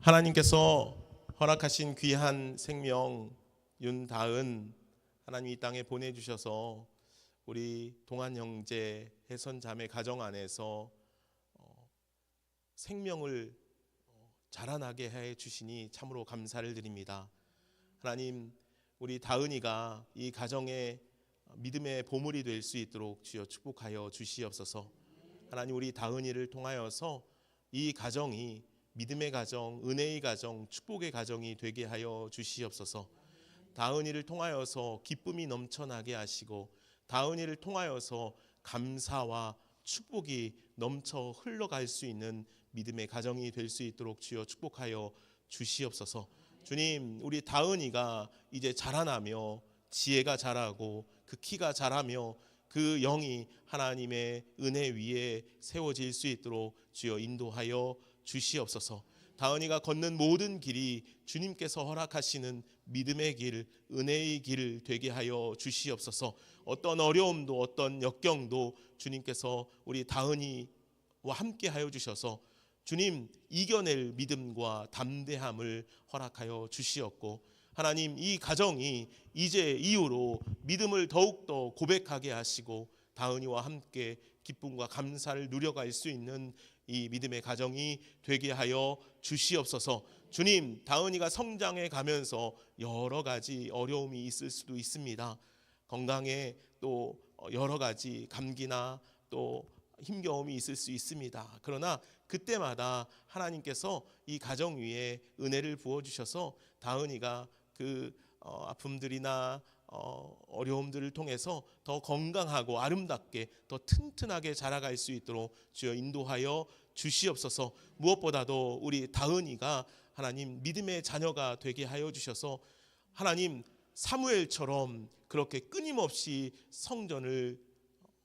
하나님께서 허락하신 귀한 생명 윤다은 하나님 이 땅에 보내주셔서 우리 동안 형제 해선 자매 가정 안에서 생명을 자라나게 해 주시니 참으로 감사를 드립니다. 하나님, 우리 다은이가 이 가정에 믿음의 보물이 될 수 있도록 주여 축복하여 주시옵소서. 하나님, 우리 다은이를 통하여서 이 가정이 믿음의 가정, 은혜의 가정, 축복의 가정이 되게 하여 주시옵소서. 다은이를 통하여서 기쁨이 넘쳐나게 하시고 다은이를 통하여서 감사와 축복이 넘쳐 흘러갈 수 있는 믿음의 가정이 될 수 있도록 주여 축복하여 주시옵소서. 주님, 우리 다은이가 이제 자라나며 지혜가 자라고 그 키가 자라며 그 영이 하나님의 은혜 위에 세워질 수 있도록 주여 인도하여 주시옵소서. 다은이가 걷는 모든 길이 주님께서 허락하시는 믿음의 길, 은혜의 길 되게 하여 주시옵소서. 어떤 어려움도 어떤 역경도 주님께서 우리 다은이와 함께 하여 주셔서 주님 이겨낼 믿음과 담대함을 허락하여 주시옵고, 하나님 이 가정이 이제 이후로 믿음을 더욱더 고백하게 하시고 다은이와 함께 기쁨과 감사를 누려갈 수 있는 이 믿음의 가정이 되게 하여 주시옵소서. 주님, 다은이가 성장해 가면서 여러 가지 어려움이 있을 수도 있습니다. 건강에 또 여러 가지 감기나 또 힘겨움이 있을 수 있습니다. 그러나 그때마다 하나님께서 이 가정 위에 은혜를 부어주셔서 다은이가 그 아픔들이나 어려움들을 통해서 더 건강하고 아름답게 더 튼튼하게 자라갈 수 있도록 주여 인도하여 주시옵소서. 무엇보다도 우리 다은이가 하나님 믿음의 자녀가 되게 하여 주셔서 하나님 사무엘처럼 그렇게 끊임없이 성전을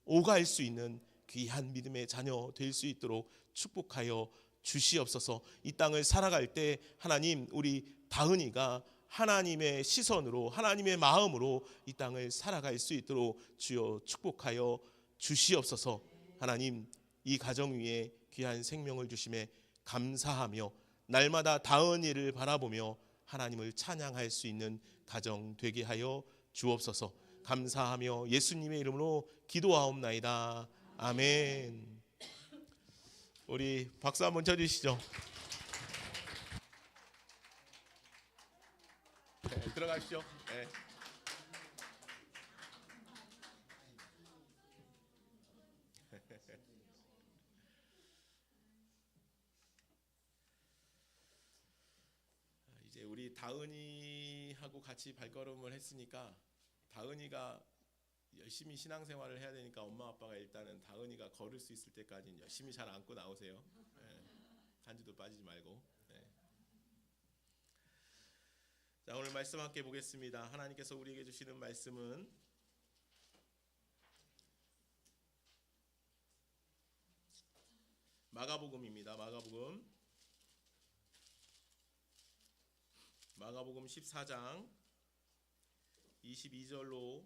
오갈 수 있는 귀한 믿음의 자녀 될 수 있도록 축복하여 주시옵소서. 이 땅을 살아갈 때 하나님 우리 다은이가 하나님의 시선으로 하나님의 마음으로 이 땅을 살아갈 수 있도록 주여 축복하여 주시옵소서. 하나님 이 가정 위에 귀한 생명을 주심에 감사하며 날마다 다은이를 바라보며 하나님을 찬양할 수 있는 가정 되게 하여 주옵소서. 감사하며 예수님의 이름으로 기도하옵나이다. 아멘. 우리 박수 한번 쳐주시죠. 네, 들어가십시오. 네. 이제 우리 다은이하고 같이 발걸음을 했으니까 다은이가 열심히 신앙생활을 해야 되니까 엄마 아빠가 일단은 다은이가 걸을 수 있을 때까지는 열심히 잘 안고 나오세요. 네. 한주도 빠지지 말고. 네. 자, 오늘 말씀 함께 보겠습니다. 하나님께서 우리에게 주시는 말씀은 마가복음입니다. 마가복음 14장 22절로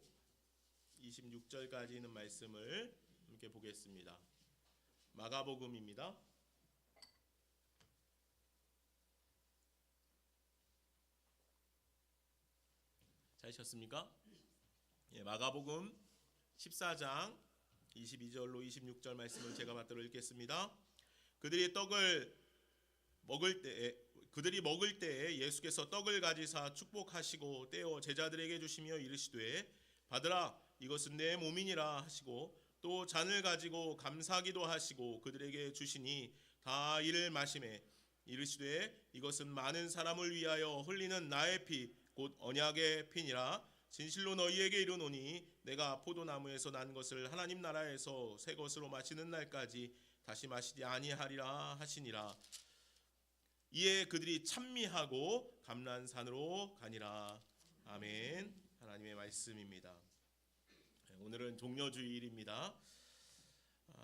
26절까지 있는 말씀을 함께 보겠습니다. 마가복음입니다. 찾으셨습니까? 예, 마가복음 14장 22절로 26절 말씀을 제가 받들어 읽겠습니다. 그들이 먹을 때에 예수께서 떡을 가지사 축복하시고 떼어 제자들에게 주시며 이르시되 받으라 이것은 내 몸이니라 하시고 또 잔을 가지고 감사기도 하시고 그들에게 주시니 다 이를 마시매 이르시되 이것은 많은 사람을 위하여 흘리는 나의 피 곧 언약의 피니라. 진실로 너희에게 이르노니 내가 포도나무에서 난 것을 하나님 나라에서 새 것으로 마시는 날까지 다시 마시지 아니하리라 하시니라. 이에 그들이 찬미하고 감람산으로 가니라. 아멘. 하나님의 말씀입니다. 오늘은 종려주일입니다.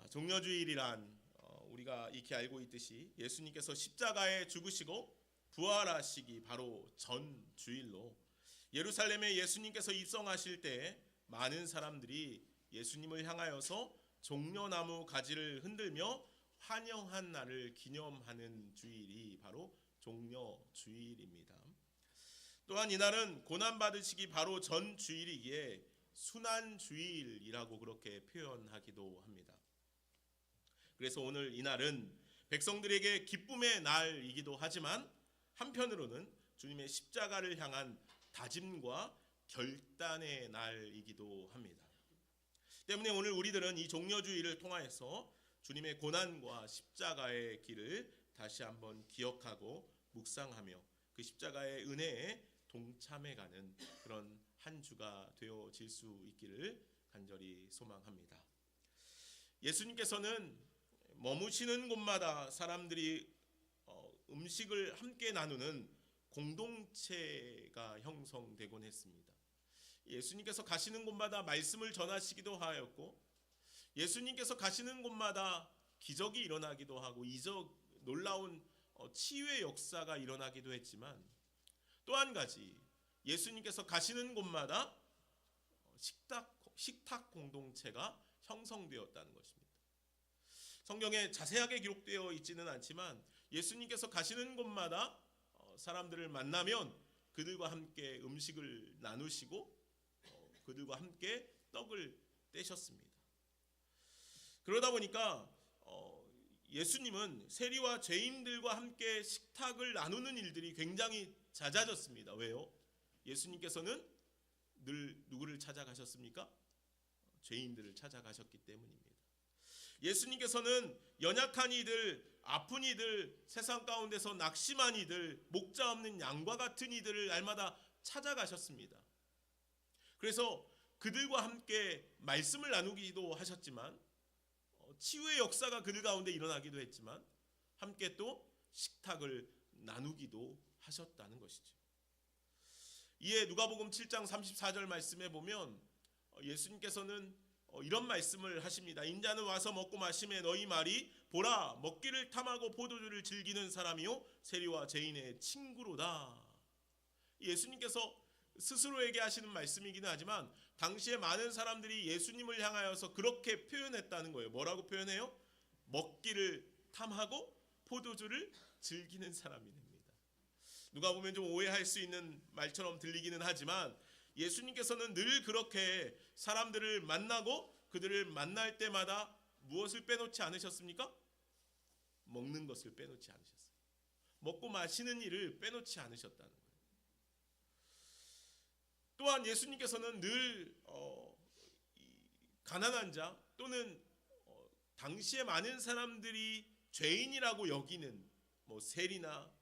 종려주일이란 우리가 익히 알고 있듯이 예수님께서 십자가에 죽으시고 부활하시기 바로 전 주일로 예루살렘에 예수님께서 입성하실 때 많은 사람들이 예수님을 향하여서 종려나무 가지를 흔들며 환영한 날을 기념하는 주일이 바로 종려 주일입니다. 또한 이날은 고난 받으시기 바로 전 주일이기에 순환 주일이라고 그렇게 표현하기도 합니다. 그래서 오늘 이날은 백성들에게 기쁨의 날이기도 하지만 한편으로는 주님의 십자가를 향한 다짐과 결단의 날이기도 합니다. 때문에 오늘 우리들은 이 종려주일을 통하여서 주님의 고난과 십자가의 길을 다시 한번 기억하고 묵상하며 그 십자가의 은혜에 동참해가는 그런 한 주가 되어질 수 있기를 간절히 소망합니다. 예수님께서는 머무시는 곳마다 사람들이 음식을 함께 나누는 공동체가 형성되곤 했습니다. 예수님께서 가시는 곳마다 말씀을 전하시기도 하였고, 예수님께서 가시는 곳마다 기적이 일어나기도 하고 놀라운 치유의 역사가 일어나기도 했지만, 또 한 가지 예수님께서 가시는 곳마다 식탁 공동체가 형성되었다는 것입니다. 성경에 자세하게 기록되어 있지는 않지만 예수님께서 가시는 곳마다 사람들을 만나면 그들과 함께 음식을 나누시고 그들과 함께 떡을 떼셨습니다. 그러다 보니까 예수님은 세리와 죄인들과 함께 식탁을 나누는 일들이 굉장히 잦아졌습니다. 왜요? 예수님께서는 늘 누구를 찾아가셨습니까? 죄인들을 찾아가셨기 때문입니다. 예수님께서는 연약한 이들, 아픈 이들, 세상 가운데서 낙심한 이들, 목자 없는 양과 같은 이들을 날마다 찾아가셨습니다. 그래서 그들과 함께 말씀을 나누기도 하셨지만, 치유의 역사가 그들 가운데 일어나기도 했지만, 함께 또 식탁을 나누기도 하셨다는 것이죠. 이에 누가복음 7장 34절 말씀에 보면 예수님께서는 이런 말씀을 하십니다. 인자는 와서 먹고 마시매 너희 말이 보라 먹기를 탐하고 포도주를 즐기는 사람이요 세리와 죄인의 친구로다. 예수님께서 스스로에게 하시는 말씀이기는 하지만 당시에 많은 사람들이 예수님을 향하여서 그렇게 표현했다는 거예요. 뭐라고 표현해요? 먹기를 탐하고 포도주를 즐기는 사람이 됩니다. 누가 보면 좀 오해할 수 있는 말처럼 들리기는 하지만 예수님께서는 늘 그렇게 사람들을 만나고 그들을 만날 때마다 무엇을 빼놓지 않으셨습니까? 먹는 것을 빼놓지 않으셨어요. 먹고 마시는 일을 빼놓지 않으셨다는 거예요. 또한 예수님께서는 늘 가난한 자 또는 당시에 많은 사람들이 죄인이라고 여기는 세리나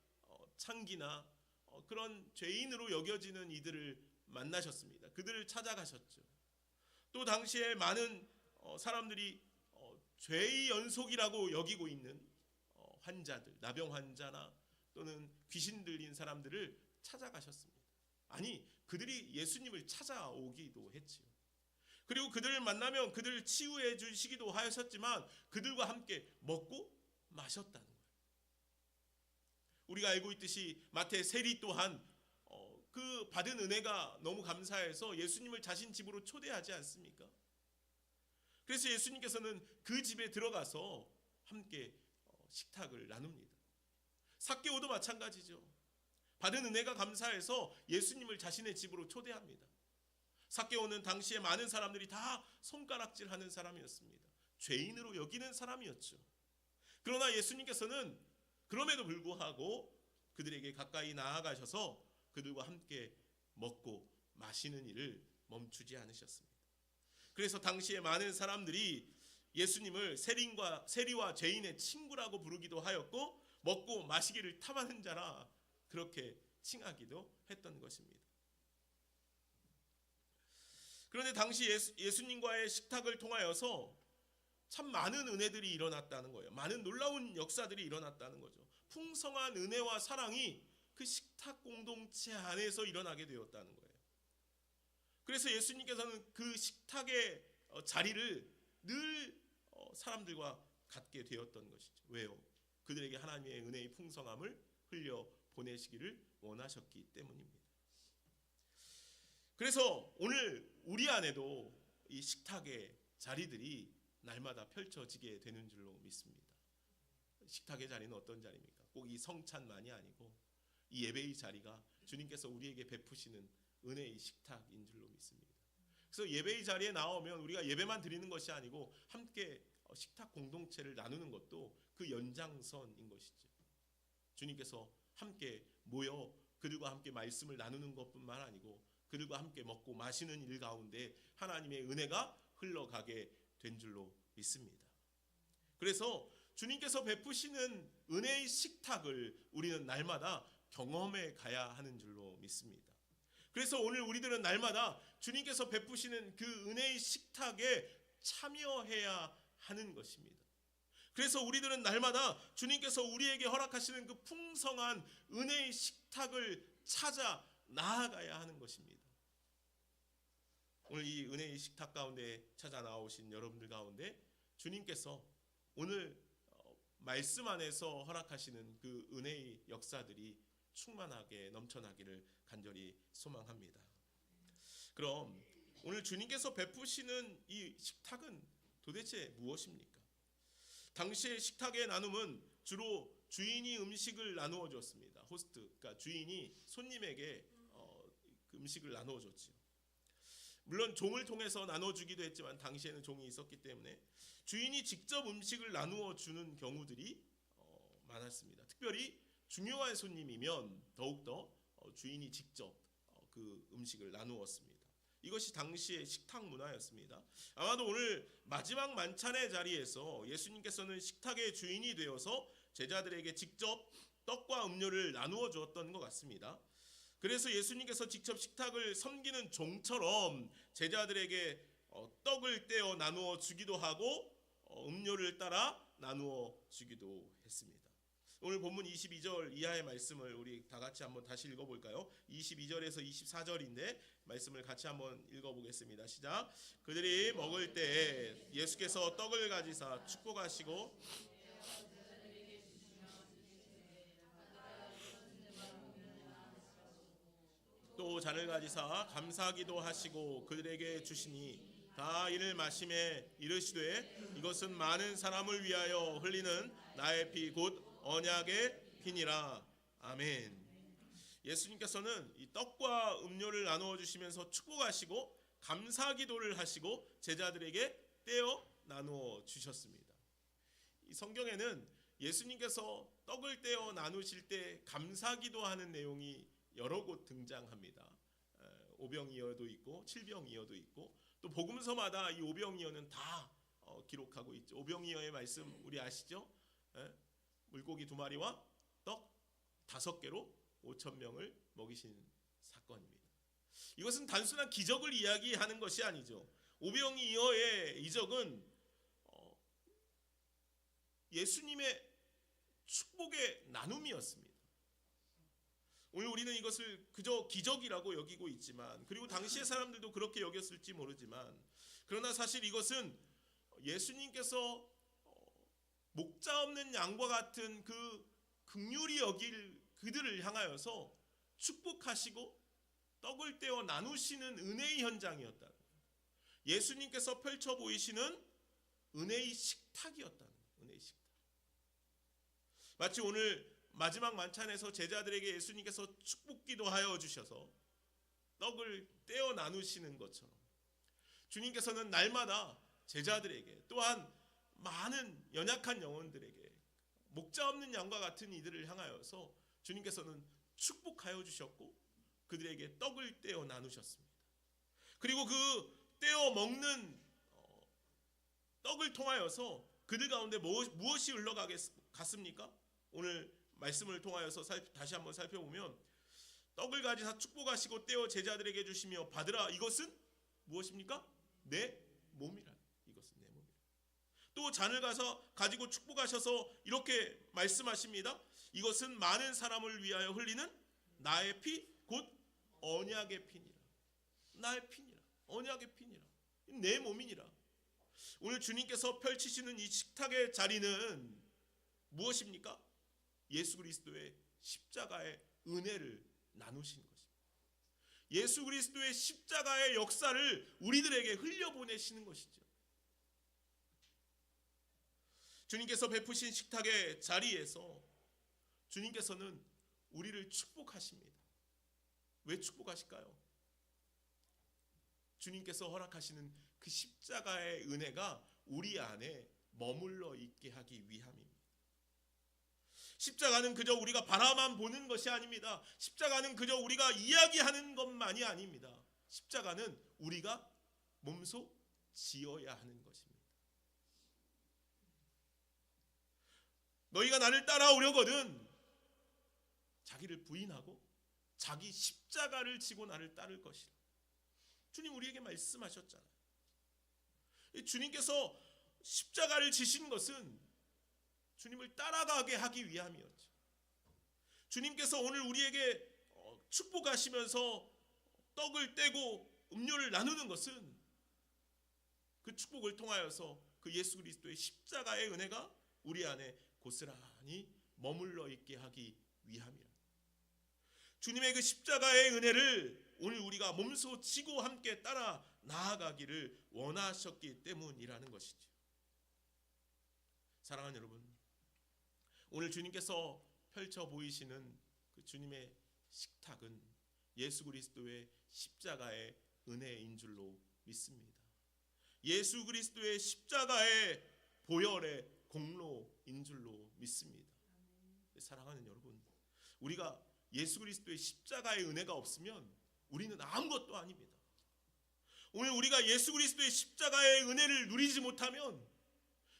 창기나 그런 죄인으로 여겨지는 이들을 만나셨습니다. 그들을 찾아가셨죠. 또 당시에 많은 사람들이 죄의 연속이라고 여기고 있는 환자들, 나병 환자나 또는 귀신 들린 사람들을 찾아가셨습니다. 아니, 그들이 예수님을 찾아오기도 했지요. 그리고 그들을 만나면 그들을 치유해 주시기도 하셨지만 그들과 함께 먹고 마셨다는 거예요. 우리가 알고 있듯이 마태 세리 또한 그 받은 은혜가 너무 감사해서 예수님을 자신 집으로 초대하지 않습니까? 그래서 예수님께서는 그 집에 들어가서 함께 식탁을 나눕니다. 삭개오도 마찬가지죠. 받은 은혜가 감사해서 예수님을 자신의 집으로 초대합니다. 삭개오는 당시에 많은 사람들이 다 손가락질하는 사람이었습니다. 죄인으로 여기는 사람이었죠. 그러나 예수님께서는 그럼에도 불구하고 그들에게 가까이 나아가셔서 그들과 함께 먹고 마시는 일을 멈추지 않으셨습니다. 그래서 당시에 많은 사람들이 예수님을 세리와 죄인의 친구라고 부르기도 하였고 먹고 마시기를 탐하는 자라 그렇게 칭하기도 했던 것입니다. 그런데 당시 예수님과의 식탁을 통하여서 참 많은 은혜들이 일어났다는 거예요. 많은 놀라운 역사들이 일어났다는 거죠. 풍성한 은혜와 사랑이 그 식탁 공동체 안에서 일어나게 되었다는 거예요. 그래서 예수님께서는 그 식탁의 자리를 늘 사람들과 갖게 되었던 것이죠. 왜요? 그들에게 하나님의 은혜의 풍성함을 흘려 보내시기를 원하셨기 때문입니다. 그래서 오늘 우리 안에도 이 식탁의 자리들이 날마다 펼쳐지게 되는 줄로 믿습니다. 식탁의 자리는 어떤 자리입니까? 꼭 이 성찬만이 아니고 이 예배의 자리가 주님께서 우리에게 베푸시는 은혜의 식탁인 줄로 믿습니다. 그래서 예배의 자리에 나오면 우리가 예배만 드리는 것이 아니고 함께 식탁 공동체를 나누는 것도 그 연장선인 것이죠. 주님께서 함께 모여 그들과 함께 말씀을 나누는 것뿐만 아니고 그들과 함께 먹고 마시는 일 가운데 하나님의 은혜가 흘러가게 된 줄로 믿습니다. 그래서 주님께서 베푸시는 은혜의 식탁을 우리는 날마다 경험해 가야 하는 줄로 믿습니다. 그래서 오늘 우리들은 날마다 주님께서 베푸시는 그 은혜의 식탁에 참여해야 하는 것입니다. 그래서 우리들은 날마다 주님께서 우리에게 허락하시는 그 풍성한 은혜의 식탁을 찾아 나아가야 하는 것입니다. 오늘 이 은혜의 식탁 가운데 찾아 나오신 여러분들 가운데 주님께서 오늘 말씀 안에서 허락하시는 그 은혜의 역사들이 충만하게 넘쳐나기를 간절히 소망합니다. 그럼 오늘 주님께서 베푸시는 이 식탁은 도대체 무엇입니까? 당시의 식탁의 나눔은 주로 주인이 음식을 나누어 줬습니다. 호스트, 그러니까 주인이 손님에게 그 음식을 나누어 줬지요. 물론 종을 통해서 나눠주기도 했지만 당시에는 종이 있었기 때문에 주인이 직접 음식을 나누어 주는 경우들이 많았습니다. 특별히 중요한 손님이면 더욱더 주인이 직접 그 음식을 나누었습니다. 이것이 당시의 식탁 문화였습니다. 아마도 오늘 마지막 만찬의 자리에서 예수님께서는 식탁의 주인이 되어서 제자들에게 직접 떡과 음료를 나누어 주었던 것 같습니다. 그래서 예수님께서 직접 식탁을 섬기는 종처럼 제자들에게 떡을 떼어 나누어 주기도 하고 음료를 따라 나누어 주기도 했습니다. 오늘 본문 22절 이하의 말씀을 우리 다 같이 한번 다시 읽어볼까요? 22절에서 24절인데 말씀을 같이 한번 읽어보겠습니다. 시작. 그들이 먹을 때 예수께서 떡을 가지사 축복하시고 또 잔을 가지사 감사기도 하시고 그들에게 주시니 다 이를 마시매 이르시되 이것은 많은 사람을 위하여 흘리는 나의 피 곧 언약의 피니라. 아멘. 예수님께서는 이 떡과 음료를 나누어 주시면서 축복하시고 감사기도를 하시고 제자들에게 떼어 나누어 주셨습니다. 이 성경에는 예수님께서 떡을 떼어 나누실 때 감사기도하는 내용이 여러 곳 등장합니다. 오병이어도 있고 칠병이어도 있고 또 복음서마다 이 오병이어는 다 기록하고 있죠. 오병이어의 말씀 우리 아시죠? 물고기 2마리와 떡 5개로 5,000명을 먹이신 사건입니다. 이것은 단순한 기적을 이야기하는 것이 아니죠. 오병이어의 이적은 예수님의 축복의 나눔이었습니다. 오늘 우리는 이것을 그저 기적이라고 여기고 있지만 그리고 당시의 사람들도 그렇게 여겼을지 모르지만 그러나 사실 이것은 예수님께서 목자 없는 양과 같은 그 긍휼히 여길 그들을 향하여서 축복하시고 떡을 떼어 나누시는 은혜의 현장이었다는 거예요. 예수님께서 펼쳐 보이시는 은혜의 식탁이었다는 거예요. 은혜의 식탁. 마치 오늘 마지막 만찬에서 제자들에게 예수님께서 축복기도하여 주셔서 떡을 떼어 나누시는 것처럼 주님께서는 날마다 제자들에게 또한 많은 연약한 영혼들에게 목자 없는 양과 같은 이들을 향하여서 주님께서는 축복하여 주셨고 그들에게 떡을 떼어 나누셨습니다. 그리고 그 떼어 먹는 떡을 통하여서 그들 가운데 무엇이 흘러갔습니까? 오늘 말씀을 통하여서 다시 한번 살펴보면 떡을 가지사 축복하시고 떼어 제자들에게 주시며 받으라. 이것은 무엇입니까? 내 몸이라. 이것은 내 몸이라. 또 잔을 가지고 축복하셔서 이렇게 말씀하십니다. 이것은 많은 사람을 위하여 흘리는 나의 피 곧 언약의 피니라. 나의 피니라. 언약의 피니라. 내 몸이니라. 오늘 주님께서 펼치시는 이 식탁의 자리는 무엇입니까? 예수 그리스도의 십자가의 은혜를 나누신 것입니다. 예수 그리스도의 십자가의 역사를 우리들에게 흘려보내시는 것이죠. 주님께서 베푸신 식탁의 자리에서 주님께서는 우리를 축복하십니다. 왜 축복하실까요? 주님께서 허락하시는 그 십자가의 은혜가 우리 안에 머물러 있게 하기 위함입니다. 십자가는 그저 우리가 바라만 보는 것이 아닙니다. 십자가는 그저 우리가 이야기하는 것만이 아닙니다. 십자가는 우리가 몸소 지어야 하는 것입니다. 너희가 나를 따라오려거든 자기를 부인하고 자기 십자가를 지고 나를 따를 것이라. 주님 우리에게 말씀하셨잖아요. 주님께서 십자가를 지신 것은 주님을 따라가게 하기 위함이었죠. 주님께서 오늘 우리에게 축복하시면서 떡을 떼고 음료를 나누는 것은 그 축복을 통하여서 그 예수 그리스도의 십자가의 은혜가 우리 안에 고스란히 머물러 있게 하기 위함이라. 주님의 그 십자가의 은혜를 오늘 우리가 몸소 지고 함께 따라 나아가기를 원하셨기 때문이라는 것이죠. 사랑하는 여러분, 오늘 주님께서 펼쳐 보이시는 그 주님의 식탁은 예수 그리스도의 십자가의 은혜인 줄로 믿습니다. 예수 그리스도의 십자가의 보혈의 공로인 줄로 믿습니다. 사랑하는 여러분, 우리가 예수 그리스도의 십자가의 은혜가 없으면 우리는 아무것도 아닙니다. 오늘 우리가 예수 그리스도의 십자가의 은혜를 누리지 못하면,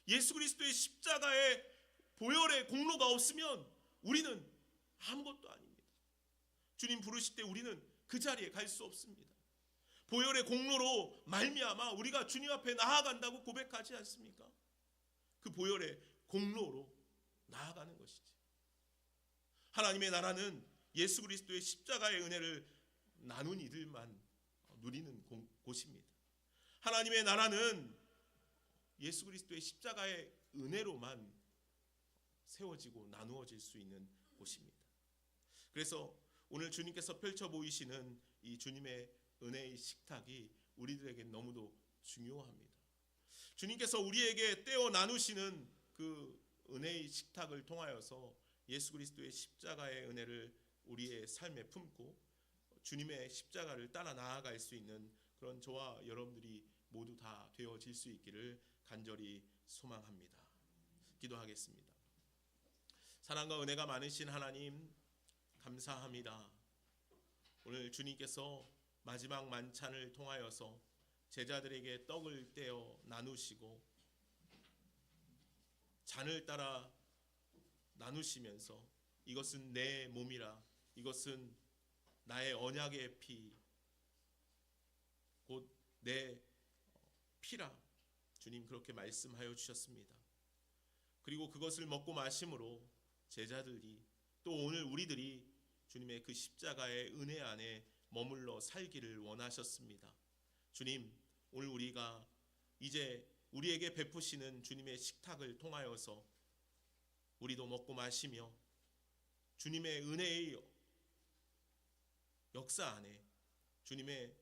예수 그리스도의 십자가의 보혈의 공로가 없으면 우리는 아무것도 아닙니다. 주님 부르실 때 우리는 그 자리에 갈 수 없습니다. 보혈의 공로로 말미암아 우리가 주님 앞에 나아간다고 고백하지 않습니까? 그 보혈의 공로로 나아가는 것이지. 하나님의 나라는 예수 그리스도의 십자가의 은혜를 나눈 이들만 누리는 곳입니다. 하나님의 나라는 예수 그리스도의 십자가의 은혜로만 세워지고 나누어질 수 있는 곳입니다. 그래서 오늘 주님께서 펼쳐 보이시는 이 주님의 은혜의 식탁이 우리들에게 너무도 중요합니다. 주님께서 우리에게 떼어 나누시는 그 은혜의 식탁을 통하여서 예수 그리스도의 십자가의 은혜를 우리의 삶에 품고 주님의 십자가를 따라 나아갈 수 있는 그런 저와 여러분들이 모두 다 되어질 수 있기를 간절히 소망합니다. 기도하겠습니다. 사랑과 은혜가 많으신 하나님, 감사합니다. 오늘 주님께서 마지막 만찬을 통하여서 제자들에게 떡을 떼어 나누시고 잔을 따라 나누시면서 이것은 내 몸이라, 이것은 나의 언약의 피, 곧 내 피라 주님 그렇게 말씀하여 주셨습니다. 그리고 그것을 먹고 마심으로 제자들이 또 오늘 우리들이 주님의 그 십자가의 은혜 안에 머물러 살기를 원하셨습니다. 주님, 오늘 우리가 이제 우리에게 베푸시는 주님의 식탁을 통하여서 우리도 먹고 마시며 주님의 은혜의 역사 안에, 주님의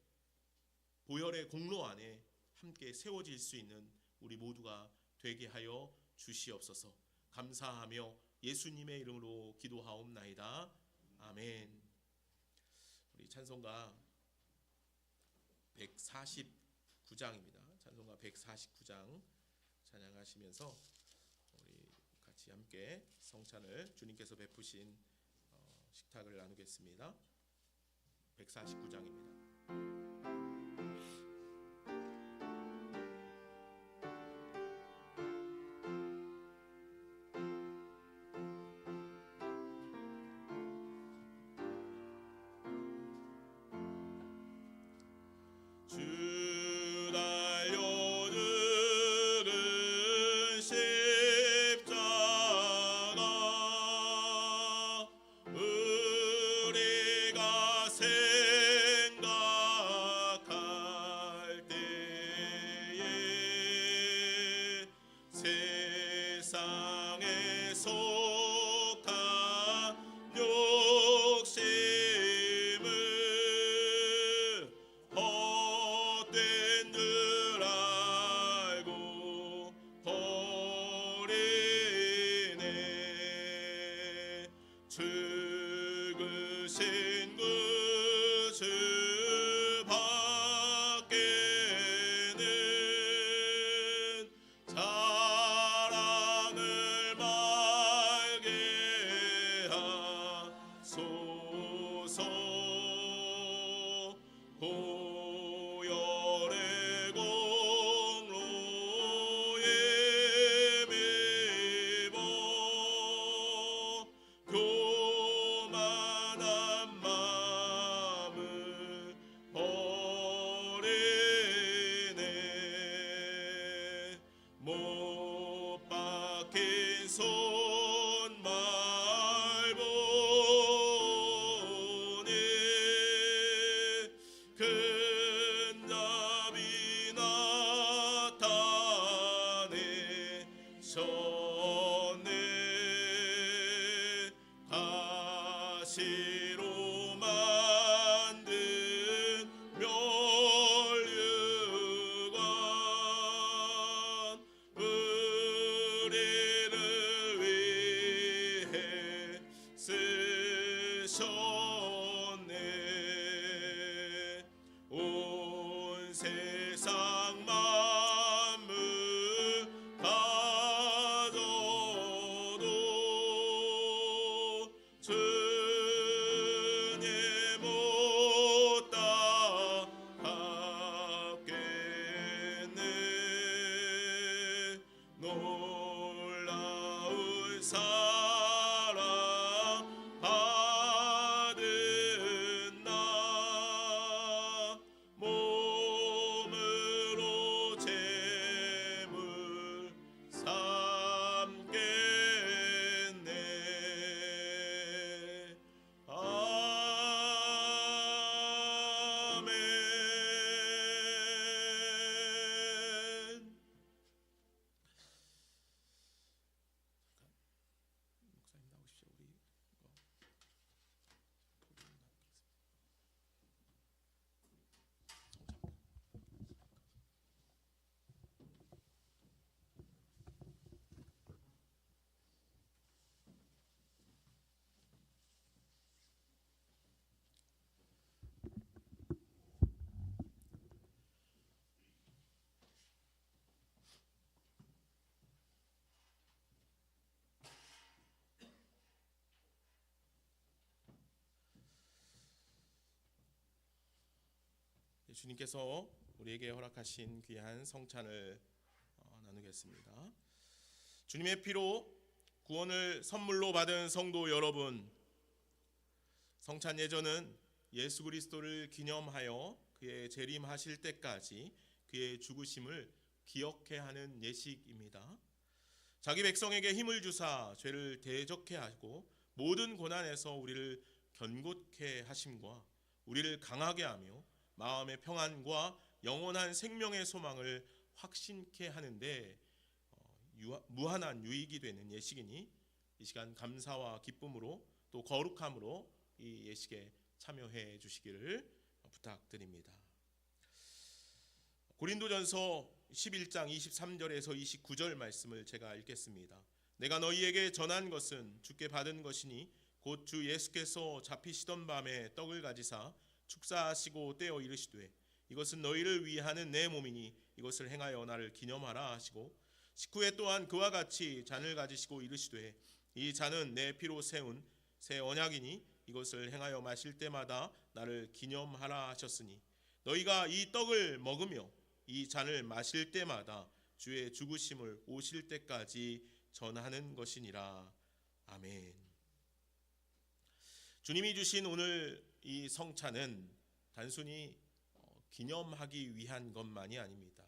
보혈의 공로 안에 함께 세워질 수 있는 우리 모두가 되게 하여 주시옵소서. 감사하며 예수님의 이름으로 기도하옵나이다. 아멘. 우리 찬송가 149장입니다. 찬송가 149장 찬양하시면서 우리 같이 함께 성찬을 주님께서 베푸신 식탁을 나누겠습니다. 149장입니다. 세상에 속한 욕심을 헛된 줄 알고 버리네. 주 주님께서 우리에게 허락하신 귀한 성찬을 나누겠습니다. 주님의 피로 구원을 선물로 받은 성도 여러분, 성찬 예전은 예수 그리스도를 기념하여 그의 재림하실 때까지 그의 죽으심을 기억해 하는 예식입니다. 자기 백성에게 힘을 주사 죄를 대적해 하고 모든 고난에서 우리를 견고케 하심과 우리를 강하게 하며 마음의 평안과 영원한 생명의 소망을 확신케 하는데 무한한 유익이 되는 예식이니 이 시간 감사와 기쁨으로 또 거룩함으로 이 예식에 참여해 주시기를 부탁드립니다. 고린도전서 11장 23절에서 29절 말씀을 제가 읽겠습니다. 내가 너희에게 전한 것은 주께 받은 것이니 곧 주 예수께서 잡히시던 밤에 떡을 가지사 축사하시고 떼어 이르시되 이것은 너희를 위하는 내 몸이니 이것을 행하여 나를 기념하라 하시고 식후에 또한 그와 같이 잔을 가지시고 이르시되 이 잔은 내 피로 세운 새 언약이니 이것을 행하여 마실 때마다 나를 기념하라 하셨으니 너희가 이 떡을 먹으며 이 잔을 마실 때마다 주의 죽으심을 오실 때까지 전하는 것이니라. 아멘. 주님이 주신 오늘 이 성찬은 단순히 기념하기 위한 것만이 아닙니다.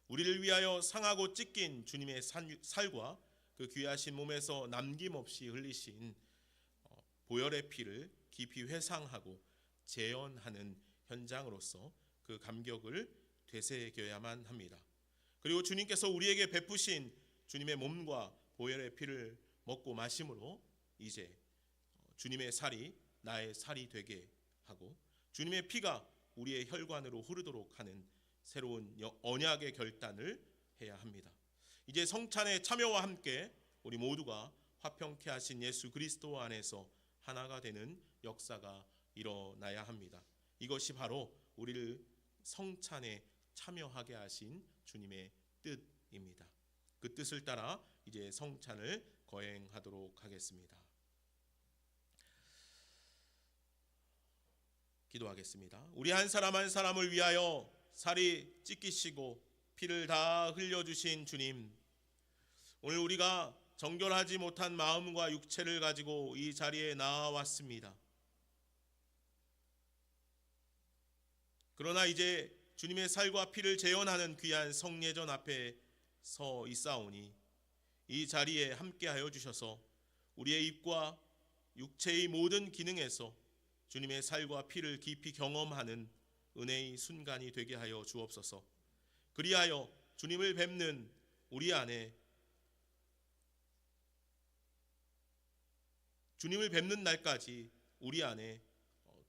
우리를 위하여 상하고 찢긴 주님의 살과 그 귀하신 몸에서 남김없이 흘리신 보혈의 피를 깊이 회상하고 재현하는 현장으로서 그 감격을 되새겨야만 합니다. 그리고 주님께서 우리에게 베푸신 주님의 몸과 보혈의 피를 먹고 마심으로 이제 주님의 살이 나의 살이 되게 하고 주님의 피가 우리의 혈관으로 흐르도록 하는 새로운 언약의 결단을 해야 합니다. 이제 성찬의 참여와 함께 우리 모두가 화평케 하신 예수 그리스도 안에서 하나가 되는 역사가 일어나야 합니다. 이것이 바로 우리를 성찬에 참여하게 하신 주님의 뜻입니다. 그 뜻을 따라 이제 성찬을 거행하도록 하겠습니다. 기도하겠습니다. 우리 한 사람 한 사람을 위하여 살이 찢기시고 피를 다 흘려주신 주님, 오늘 우리가 정결하지 못한 마음과 육체를 가지고 이 자리에 나왔습니다. 그러나 이제 주님의 살과 피를 재현하는 귀한 성례전 앞에 서 있사오니 이 자리에 함께하여 주셔서 우리의 입과 육체의 모든 기능에서 주님의 살과 피를 깊이 경험하는 은혜의 순간이 되게 하여 주옵소서. 그리하여 주님을 뵙는 우리 안에, 주님을 뵙는 날까지 우리 안에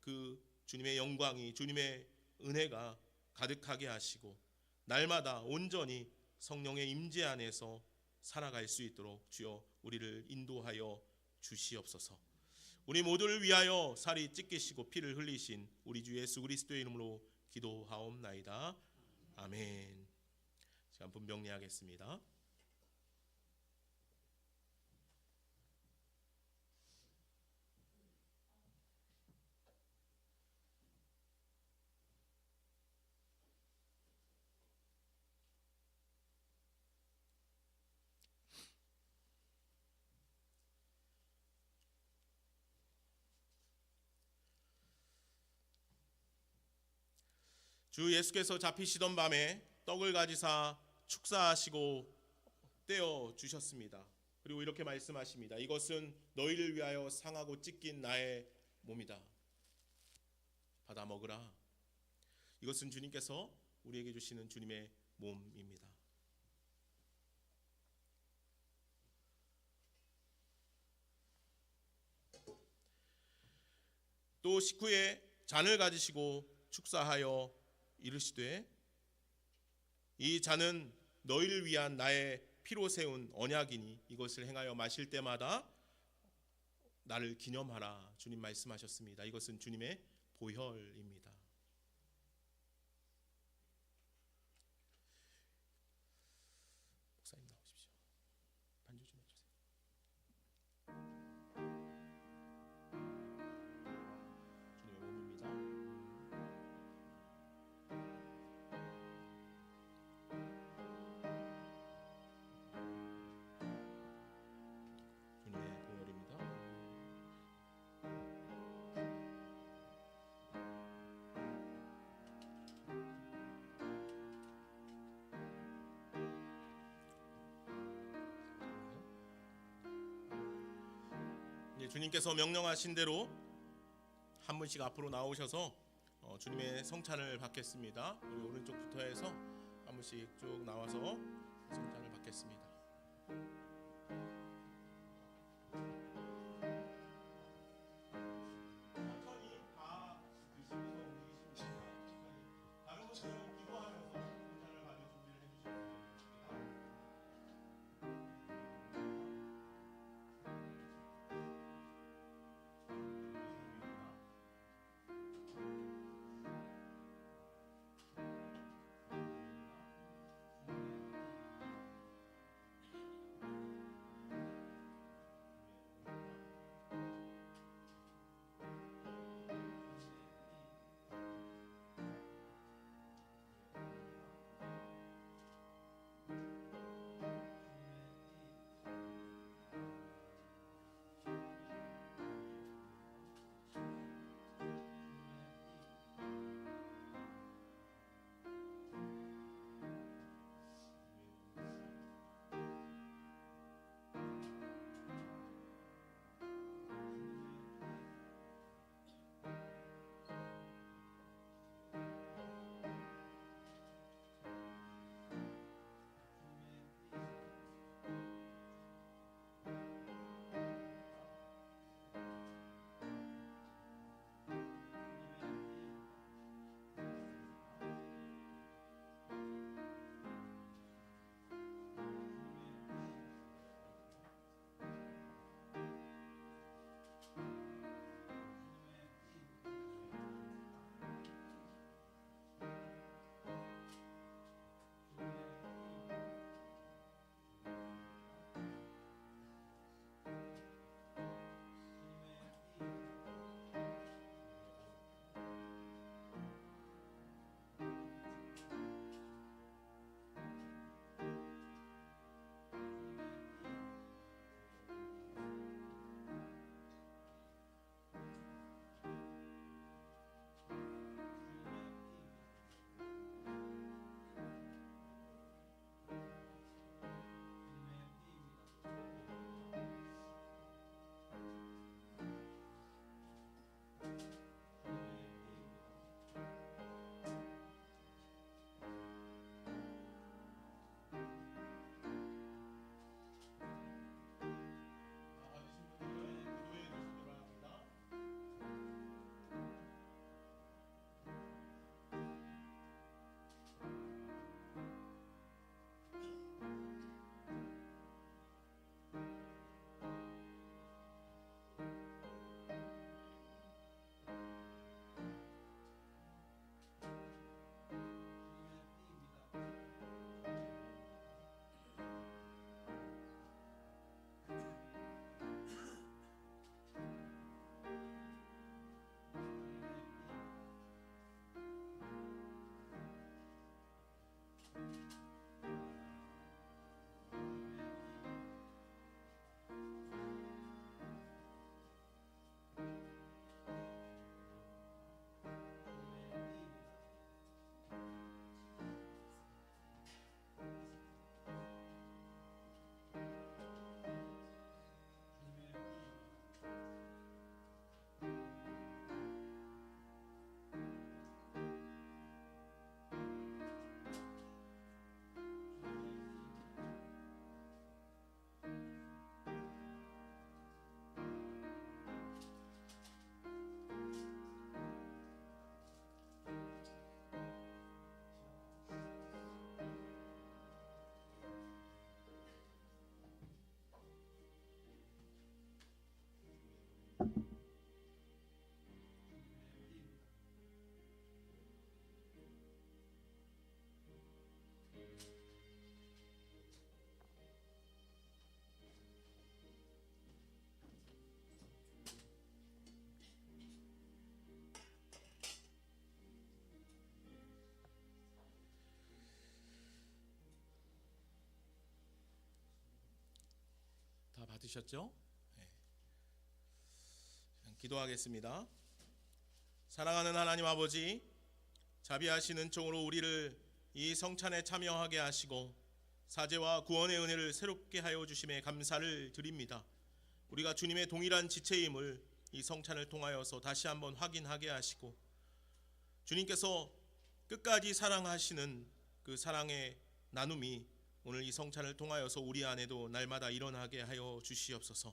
그 주님의 영광이, 주님의 은혜가 가득하게 하시고 날마다 온전히 성령의 임재 안에서 살아갈 수 있도록 주여 우리를 인도하여 주시옵소서. 우리 모두를 위하여 살이 찢기시고 피를 흘리신 우리 주 예수 그리스도의 이름으로 기도하옵나이다. 아멘. 시간 분명리하겠습니다. 주 예수께서 잡히시던 밤에 떡을 가지사 축사하시고 떼어 주셨습니다. 그리고 이렇게 말씀하십니다. 이것은 너희를 위하여 상하고 찢긴 나의 몸이다. 받아 먹으라. 이것은 주님께서 우리에게 주시는 주님의 몸입니다. 또 식후에 잔을 가지시고 축사하여 이르시되 이 잔은 너희를 위한 나의 피로 세운 언약이니 이것을 행하여 마실 때마다 나를 기념하라. 주님 말씀하셨습니다. 이것은 주님의 보혈입니다. 목사님 나오십시오. 반주 좀 해주세요. 주님의 몸입니다. 주님의 보혈입니다. 이제 주님께서 명령하신 대로 한 분씩 앞으로 나오셔서 주님의 성찬을 받겠습니다. 우리 오른쪽부터 해서 한 분씩 쭉 나와서 성찬을 받겠습니다. 천천히 다 드시면서 움직이시면 됩니다. 다른 곳처럼 기도하면서 성찬을 받을 준비를 해주시면 됩니다. 받으셨죠? 네. 기도하겠습니다. 사랑하는 하나님 아버지, 자비하시는 종으로 우리를 이 성찬에 참여하게 하시고 사죄와 구원의 은혜를 새롭게 하여 주심에 감사를 드립니다. 우리가 주님의 동일한 지체임을 이 성찬을 통하여서 다시 한번 확인하게 하시고 주님께서 끝까지 사랑하시는 그 사랑의 나눔이 오늘 이 성찬을 통하여서 우리 안에도 날마다 일어나게 하여 주시옵소서.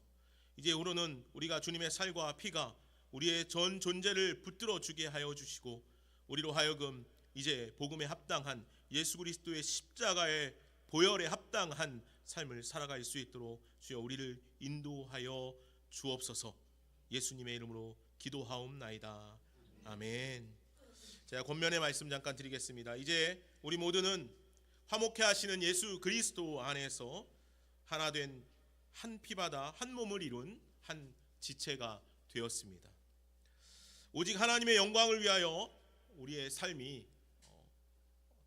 이제후로는 우리가 주님의 살과 피가 우리의 전 존재를 붙들어 주게 하여 주시고 우리로 하여금 이제 복음에 합당한 예수 그리스도의 십자가의 보혈에 합당한 삶을 살아갈 수 있도록 주여 우리를 인도하여 주옵소서. 예수님의 이름으로 기도하옵나이다. 아멘. 제가 권면의 말씀 잠깐 드리겠습니다. 이제 우리 모두는 화목해 하시는 예수 그리스도 안에서 하나 된 한 피바다 한 몸을 이룬 한 지체가 되었습니다. 오직 하나님의 영광을 위하여 우리의 삶이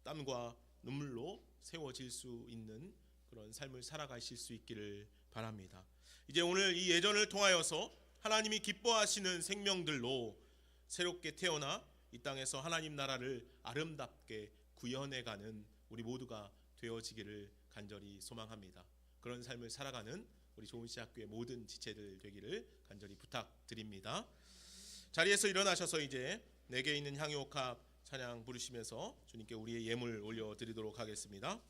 땀과 눈물로 세워질 수 있는 그런 삶을 살아가실 수 있기를 바랍니다. 이제 오늘 이 예전을 통하여서 하나님이 기뻐하시는 생명들로 새롭게 태어나 이 땅에서 하나님 나라를 아름답게 구현해가는 우리 모두가 되어지기를 간절히 소망합니다. 그런 삶을 살아가는 우리 좋은시학교의 모든 지체들 되기를 간절히 부탁드립니다. 자리에서 일어나셔서 이제 내게 있는 향유옥합 찬양 부르시면서 주님께 우리의 예물 올려드리도록 하겠습니다.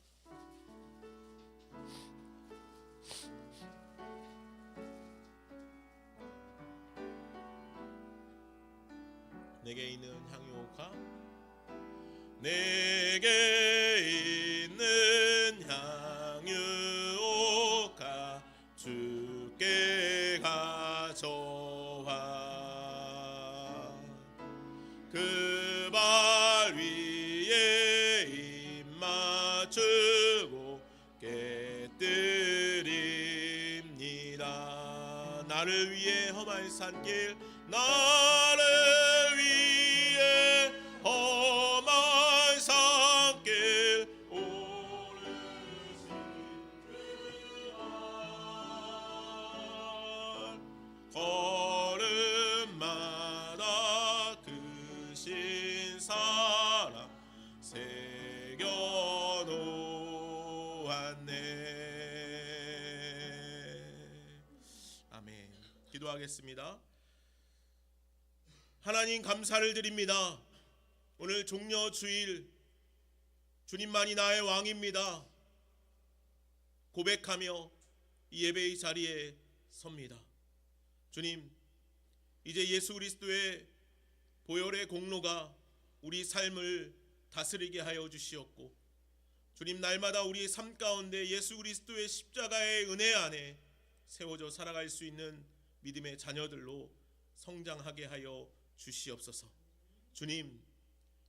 내게 있는 향유옥합, 내게 있는 향유옥합 주께 가져와 그 발 위에 입 맞추고 깨뜨립니다. 나를 위해 험한 산길, 나를 위해 험한 산길 걸음마다 크신 사랑 새겨놓았네. 아멘. 기도하겠습니다. 하나님 감사를 드립니다. 오늘 종려 주일 주님만이 나의 왕입니다 고백하며 이 예배의 자리에 섭니다. 주님, 이제 예수 그리스도의 보혈의 공로가 우리 삶을 다스리게 하여 주시었고 주님, 날마다 우리의 삶 가운데 예수 그리스도의 십자가의 은혜 안에 세워져 살아갈 수 있는 믿음의 자녀들로 성장하게 하여 주시옵소서. 주님,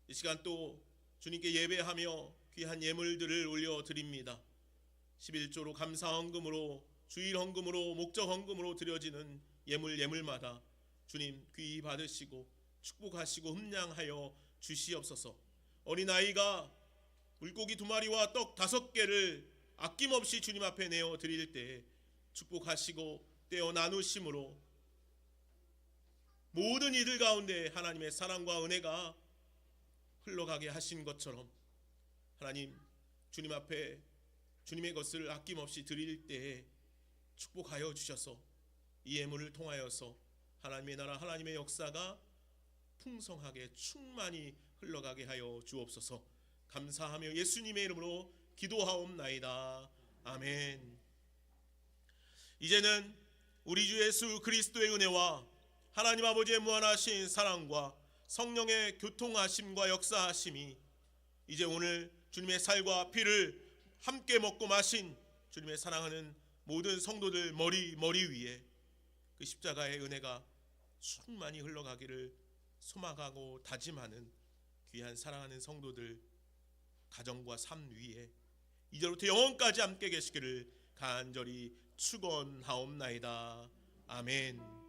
이 시간 또 주님께 예배하며 귀한 예물들을 올려드립니다. 11조로 감사 헌금으로, 주일 헌금으로, 목적 헌금으로 드려지는 예물마다 주님 귀히 받으시고 축복하시고 흠량하여 주시옵소서. 어린아이가 물고기 2마리와 떡 5개를 아낌없이 주님 앞에 내어 드릴 때 축복하시고 떼어 나누심으로 모든 이들 가운데 하나님의 사랑과 은혜가 흘러가게 하신 것처럼 하나님, 주님 앞에 주님의 것을 아낌없이 드릴 때에 축복하여 주셔서 이 예물을 통하여서 하나님의 나라, 하나님의 역사가 풍성하게 충만히 흘러가게 하여 주옵소서. 감사하며 예수님의 이름으로 기도하옵나이다. 아멘. 이제는 우리 주 예수 그리스도의 은혜와 하나님 아버지의 무한하신 사랑과 성령의 교통하심과 역사하심이 이제 오늘 주님의 살과 피를 함께 먹고 마신 주님의 사랑하는 모든 성도들 머리 위에 그 십자가의 은혜가 충만히 흘러가기를 소망하고 다짐하는 귀한 사랑하는 성도들 가정과 삶 위에 이제부터 영원까지 함께 계시기를 간절히 축원하옵나이다. 아멘.